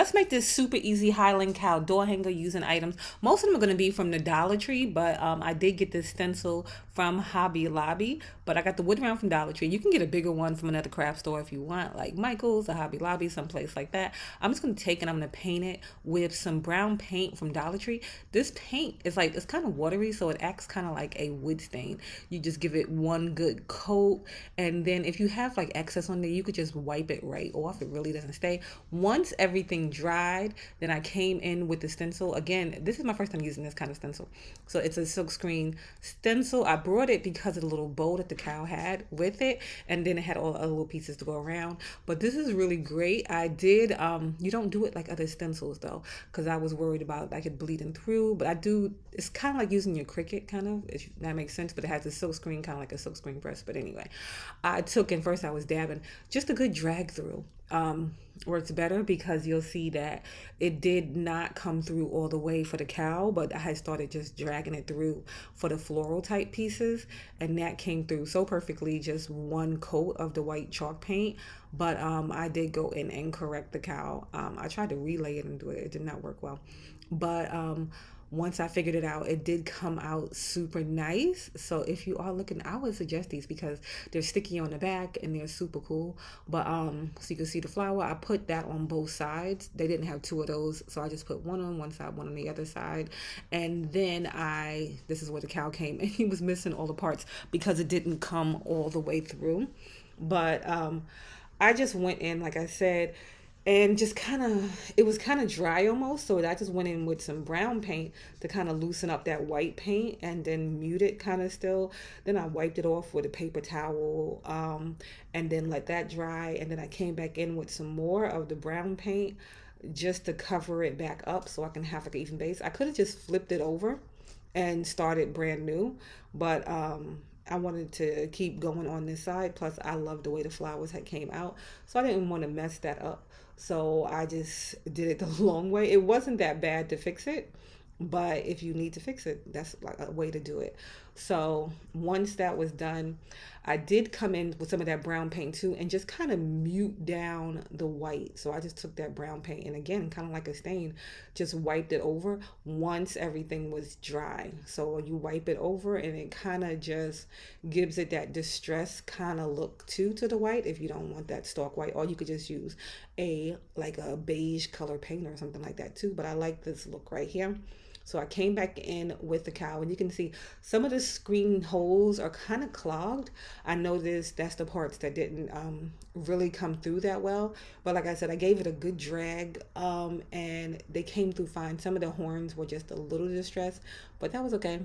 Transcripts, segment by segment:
let's make this super easy Highland Cow door hanger using items. Most of them are going to be from the Dollar Tree, but I did get this stencil from Hobby Lobby, but I got the wood round from Dollar Tree. You can get a bigger one from another craft store if you want, like Michael's or Hobby Lobby, someplace like that. I'm just going to take it, I'm going to paint it with some brown paint from Dollar Tree. This paint is like, it's kind of watery, so it acts kind of like a wood stain. You just give it one good coat, and then if you have like excess on there, you could just wipe it right off. It really doesn't stay. Once everything dried, then I came in with the stencil. Again, this is my first time using this kind of stencil. So it's a silkscreen stencil. I brought it because of the little bow that the cow had with it, and then it had all the other little pieces to go around. But this is really great. I did, you don't do it like other stencils though, because I was worried about like it bleeding through, but I do, it's kind of like using your Cricut kind of, if that makes sense, but it has a silk screen, kind of like a silk screen press. But anyway, I took, and first I was dabbing, just a good drag through. Works better because you'll see that it did not come through all the way for the cow, but I had started just dragging it through for the floral type pieces, and that came through so perfectly, just one coat of the white chalk paint. But I did go in and correct the cow. I tried to relay it and do it, it did not work well, but once I figured it out, it did come out super nice. So if you are looking, I would suggest these because they're sticky on the back and they're super cool. But so you can see the flower, I put that on both sides. They didn't have two of those, so I just put one on one side, one on the other side. And then this is where the cow came, and he was missing all the parts because it didn't come all the way through. But I just went in, like I said, and just kind of, it was kind of dry almost, so I just went in with some brown paint to kind of loosen up that white paint and then mute it kind of still. Then I wiped it off with a paper towel, and then let that dry, and then I came back in with some more of the brown paint just to cover it back up so I can have like an even base. I could have just flipped it over and started brand new, but I wanted to keep going on this side. Plus, I love the way the flowers had came out, so I didn't want to mess that up. So I just did it the long way. It wasn't that bad to fix it, but if you need to fix it, that's like a way to do it. So once that was done, I did come in with some of that brown paint too and just kind of mute down the white. So I just took that brown paint and again, kind of like a stain, just wiped it over once everything was dry. So you wipe it over and it kind of just gives it that distress kind of look too to the white if you don't want that stark white, or you could just use like a beige color paint or something like that too. But I like this look right here. So I came back in with the cow, and you can see some of the screen holes are kind of clogged. I noticed that's the parts that didn't really come through that well. But like I said, I gave it a good drag, and they came through fine. Some of the horns were just a little distressed, but that was okay.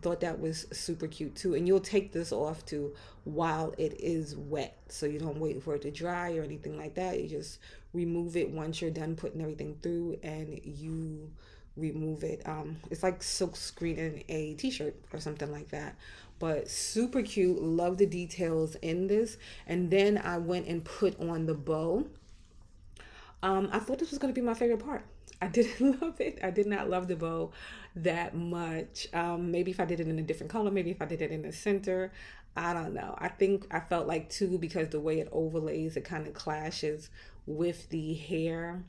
Thought that was super cute too. And you'll take this off too while it is wet, so you don't wait for it to dry or anything like that. You just remove it once you're done putting everything through, and you remove it. It's like silk screening a t-shirt or something like that, but super cute. Love the details in this. And then I went and put on the bow. I thought this was going to be my favorite part. I didn't love it. I did not love the bow that much. Maybe if I did it in a different color, maybe if I did it in the center, I don't know. I think I felt like too, because the way it overlays, it kind of clashes with the hair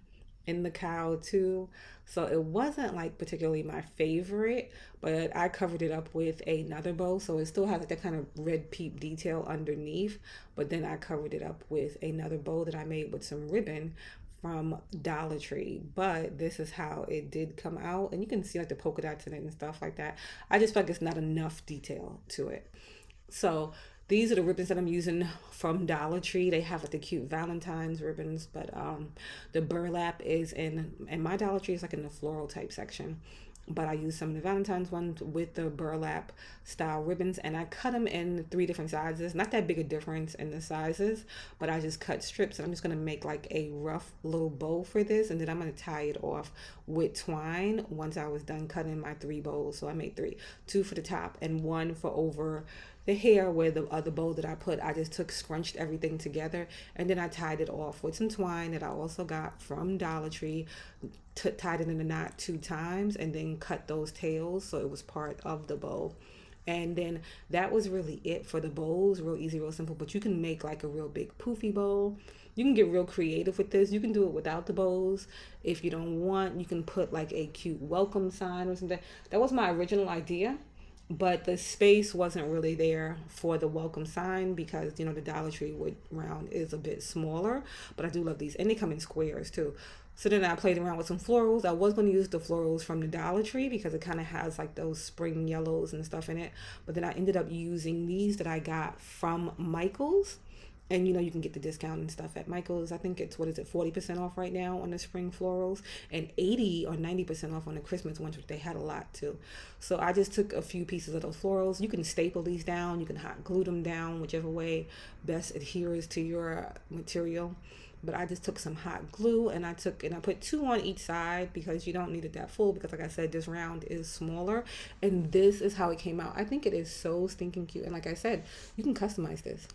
in the cow too. So it wasn't like particularly my favorite, but I covered it up with another bow. So it still has like that kind of red peep detail underneath, but then I covered it up with another bow that I made with some ribbon from Dollar Tree. But this is how it did come out, and you can see like the polka dots in it and stuff like that. I just feel like it's not enough detail to it. So these are the ribbons that I'm using from Dollar Tree. They have like the cute Valentine's ribbons, but the burlap is in my Dollar Tree is like in the floral type section. But I use some of the Valentine's ones with the burlap style ribbons, and I cut them in 3 different sizes. Not that big a difference in the sizes, but I just cut strips, and I'm just gonna make like a rough little bow for this, and then I'm gonna tie it off with twine once I was done cutting my 3 bows. So I made 3, 2 for the top and 1 for over the hair where the other bow that I put. I just scrunched everything together, and then I tied it off with some twine that I also got from Dollar Tree, tied it in a knot 2 times, and then cut those tails so it was part of the bow. And then that was really it for the bows. Real easy, real simple, but you can make like a real big poofy bow You can get real creative with this. You can do it without the bows. If you don't want, you can put like a cute welcome sign or something. That was my original idea, but the space wasn't really there for the welcome sign because the Dollar Tree wood round is a bit smaller. But I do love these, and they come in squares too. So then I played around with some florals. I was going to use the florals from the Dollar Tree because it kind of has like those spring yellows and stuff in it. But then I ended up using these that I got from Michael's. And you can get the discount and stuff at Michael's. I think it's, 40% off right now on the spring florals, and 80 or 90% off on the Christmas ones, which they had a lot too. So I just took a few pieces of those florals. You can staple these down, you can hot glue them down, whichever way best adheres to your material. But I just took some hot glue and I put 2 on each side because you don't need it that full, because like I said, this round is smaller. And this is how it came out. I think it is so stinking cute. And like I said, you can customize this.